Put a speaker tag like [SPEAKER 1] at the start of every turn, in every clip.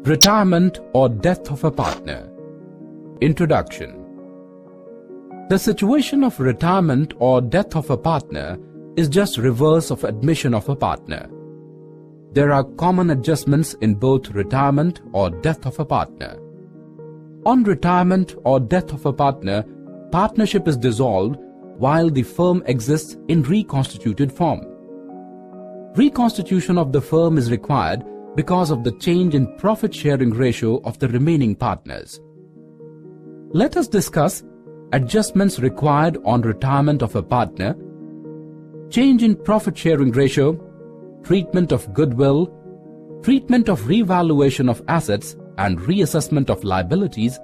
[SPEAKER 1] Retirement or death of a partner. Introduction. The situation of retirement or death of a partner is just reverse of admission of a partner. There are common adjustments in both retirement or death of a partner. On retirement or death of a partner, partnership is dissolved while the firm exists in reconstituted form. Reconstitution of the firm is required because of the change in profit-sharing ratio of the remaining partners. Let us discuss adjustments required on retirement of a partner, change in profit-sharing ratio, treatment of goodwill, treatment of revaluation of assets and reassessment of liabilities,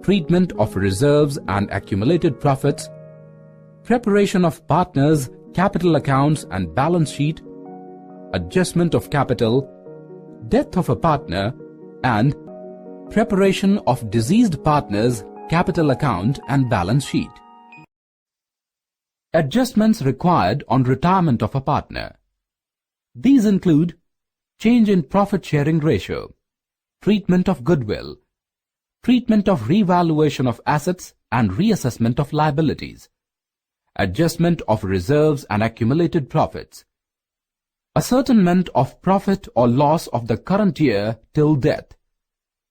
[SPEAKER 1] treatment of reserves and accumulated profits, preparation of partners' capital accounts and balance sheet, adjustment of capital, death of a partner, and preparation of deceased partners' capital account and balance sheet. Adjustments required on retirement of a partner. These include change in profit-sharing ratio, treatment of goodwill, treatment of revaluation of assets and reassessment of liabilities, adjustment of reserves and accumulated profits, ascertainment of profit or loss of the current year till death,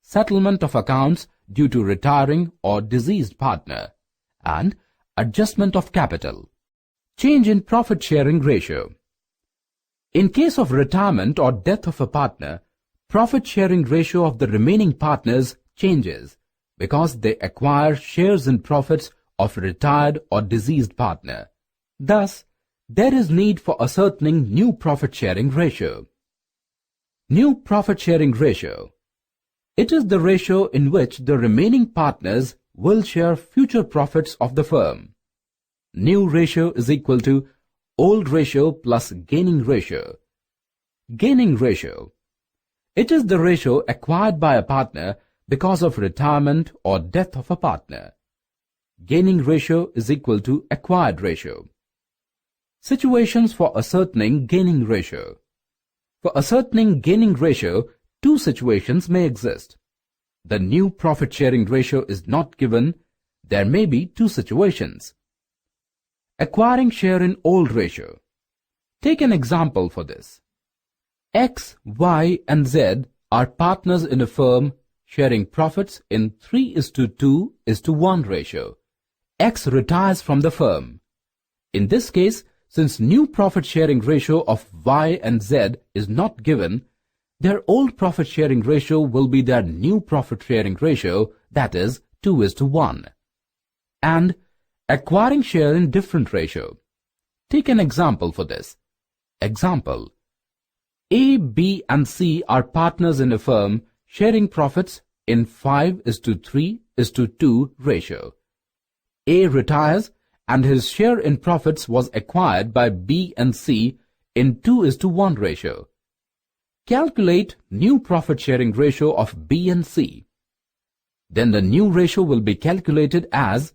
[SPEAKER 1] settlement of accounts due to retiring or deceased partner, and adjustment of capital. Change in profit-sharing ratio. In case of retirement or death of a partner, profit-sharing ratio of the remaining partners changes because they acquire shares in profits of retired or deceased partner. Thus, there is need for ascertaining new profit-sharing ratio. New profit-sharing ratio. It is the ratio in which the remaining partners will share future profits of the firm. New ratio is equal to old ratio plus gaining ratio. Gaining ratio. It is the ratio acquired by a partner because of retirement or death of a partner. Gaining ratio is equal to acquired ratio. Situations for ascertaining gaining ratio. For ascertaining gaining ratio, two situations may exist. The new profit-sharing ratio is not given. There may be two situations. Acquiring share in old ratio. Take an example for this. X, Y, and Z are partners in a firm sharing profits in 3:2:1 ratio. X retires from the firm. In this case, since new profit-sharing ratio of Y and Z is not given, their old profit-sharing ratio will be their new profit-sharing ratio, that is 2:1. And acquiring share in different ratio. Take an example for this. Example: A, B, and C are partners in a firm sharing profits in 5:3:2 ratio. A retires and his share in profits was acquired by B and C in 2:1 ratio. Calculate new profit-sharing ratio of B and C. Then the new ratio will be calculated as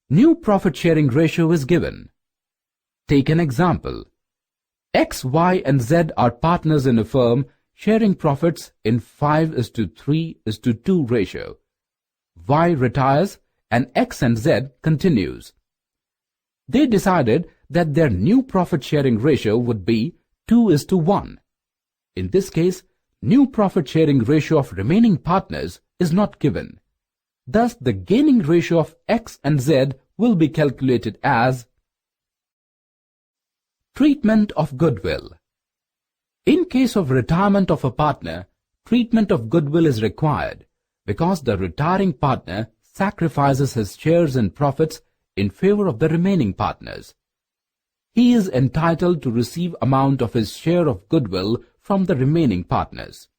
[SPEAKER 1] new profit-sharing ratio is given. Take an example. X, Y, and Z are partners in a firm sharing profits in 5:3:2 ratio. Y retires and X and Z continues. They decided that their new profit-sharing ratio would be 2:1. In this case, new profit-sharing ratio of remaining partners is not given. Thus, the gaining ratio of X and Z will be calculated as treatment of goodwill. In case of retirement of a partner, treatment of goodwill is required because the retiring partner sacrifices his shares in profits in favor of the remaining partners. He is entitled to receive amount of his share of goodwill from the remaining partners.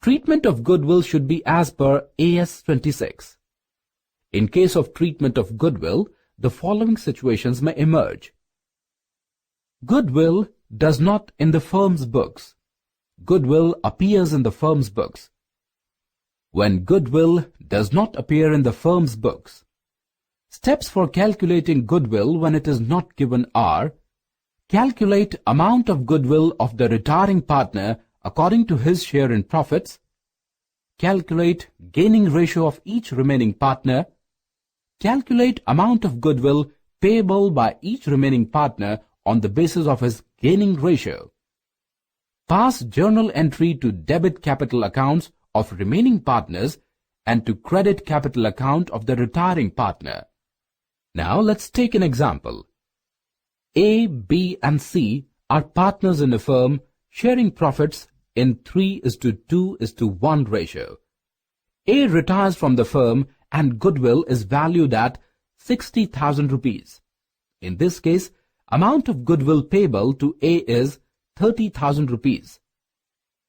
[SPEAKER 1] Treatment of goodwill should be as per AS 26. In case of treatment of goodwill, the following situations may emerge. Goodwill does not in the firm's books. Goodwill appears in the firm's books. When goodwill does not appear in the firm's books. Steps for calculating goodwill when it is not given are: calculate amount of goodwill of the retiring partner according to his share in profits, calculate gaining ratio of each remaining partner, calculate amount of goodwill payable by each remaining partner on the basis of his gaining ratio, pass journal entry to debit capital accounts of remaining partners and to credit capital account of the retiring partner. Now let's take an example. A, B and C are partners in a firm sharing profits in 3:2:1 ratio. A retires from the firm and goodwill is valued at 60,000 rupees. In this case, amount of goodwill payable to A is 30,000 rupees.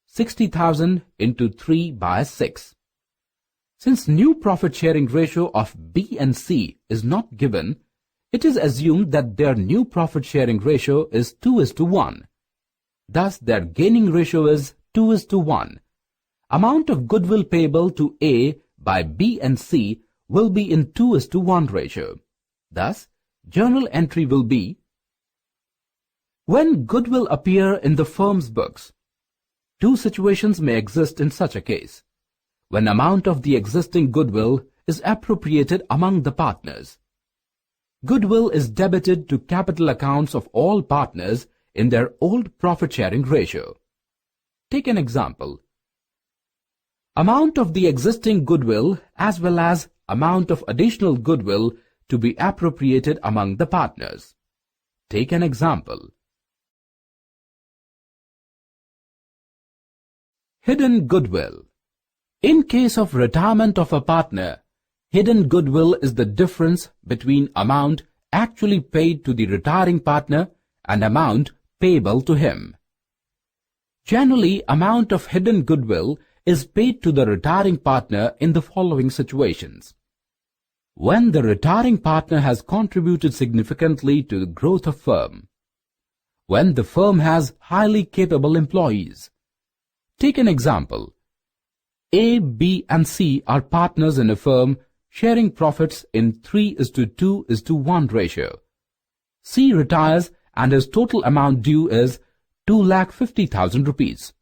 [SPEAKER 1] 60,000 into 3 by 6. Since new profit sharing ratio of B and C is not given, it is assumed that their new profit sharing ratio is 2:1. Thus, their gaining ratio is 2:1. Amount of goodwill payable to A by B and C will be in 2:1 ratio. Thus, journal entry will be: when goodwill appear in the firm's books. Two situations may exist in such a case. When amount of the existing goodwill is appropriated among the partners. Goodwill is debited to capital accounts of all partners in their old profit-sharing ratio. Take an example. Amount of the existing goodwill as well as amount of additional goodwill to be appropriated among the partners. Take an example. Hidden goodwill. In case of retirement of a partner, hidden goodwill is the difference between amount actually paid to the retiring partner and amount payable to him. Generally, amount of hidden goodwill is paid to the retiring partner in the following situations. When the retiring partner has contributed significantly to the growth of firm. When the firm has highly capable employees. Take an example. A, B and C are partners in a firm sharing profits in 3:2:1 ratio. C retires and his total amount due is 2,50,000 rupees.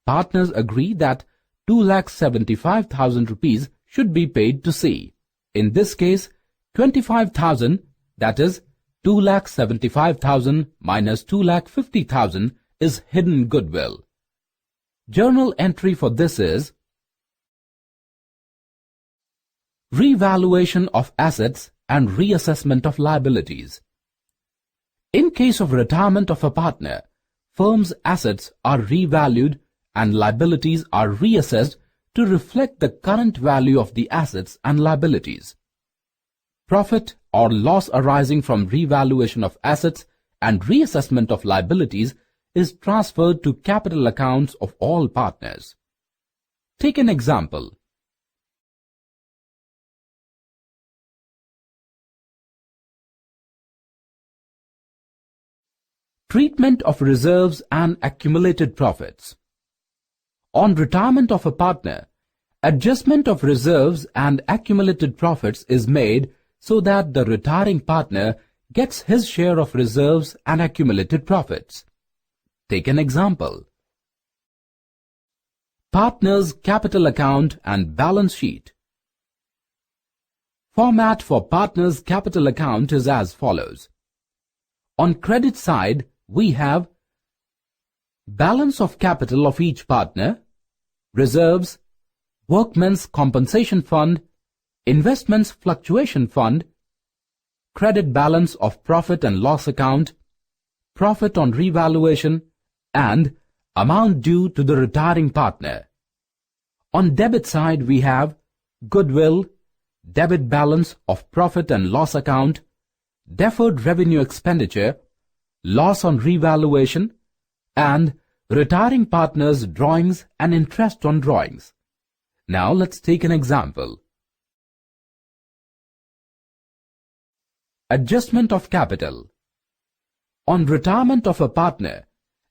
[SPEAKER 1] Partners agree that 2,75,000 rupees should be paid to C. In this case, 25,000, that is 2,75,000 minus 2,50,000 is hidden goodwill. Journal entry for this is: revaluation of assets and reassessment of liabilities. In case of retirement of a partner, firm's assets are revalued and liabilities are reassessed to reflect the current value of the assets and liabilities. Profit or loss arising from revaluation of assets and reassessment of liabilities is transferred to capital accounts of all partners. Take an example. Treatment of reserves and accumulated profits. On retirement of a partner, adjustment of reserves and accumulated profits is made so that the retiring partner gets his share of reserves and accumulated profits. Take an example. Partners' capital account and balance sheet. Format for partners' capital account is as follows. On credit side, we have balance of capital of each partner, reserves, workmen's compensation fund, investments fluctuation fund, credit balance of profit and loss account, profit on revaluation, and amount due to the retiring partner. On debit side, we have goodwill, debit balance of profit and loss account, deferred revenue expenditure, loss on revaluation, and retiring partners' drawings and interest on drawings. Now let's take an example. Adjustment of capital. On retirement of a partner,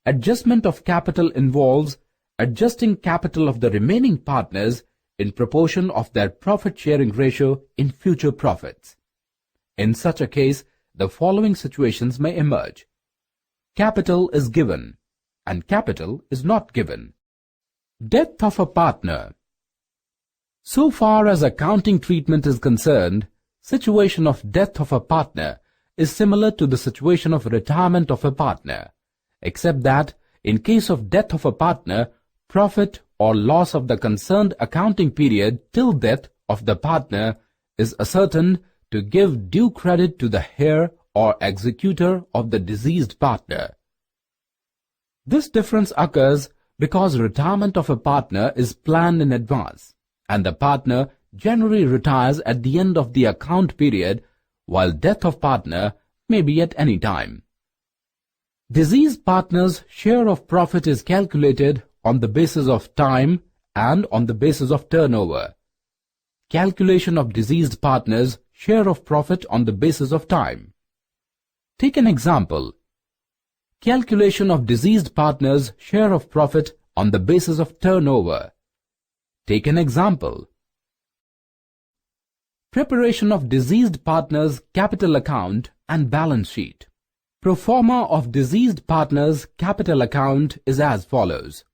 [SPEAKER 1] adjustment of capital involves adjusting capital of the remaining partners in proportion of their profit-sharing ratio in future profits. In such a case, the following situations may emerge. capital is given and capital is not given. Death of a partner. So far as accounting treatment is concerned, situation of death of a partner is similar to the situation of retirement of a partner, except that in case of death of a partner, profit or loss of the concerned accounting period till death of the partner is ascertained to give due credit to the heir or executor of the deceased partner. This difference occurs because retirement of a partner is planned in advance, and the partner generally retires at the end of the account period, while death of partner may be at any time. Deceased partner's share of profit is calculated on the basis of time and on the basis of turnover. Calculation of deceased partner's share of profit on the basis of time. Take an example. Calculation of deceased partner's share of profit on the basis of turnover. Take an example. Preparation of deceased partner's capital account and balance sheet. Pro forma of deceased partner's capital account is as follows.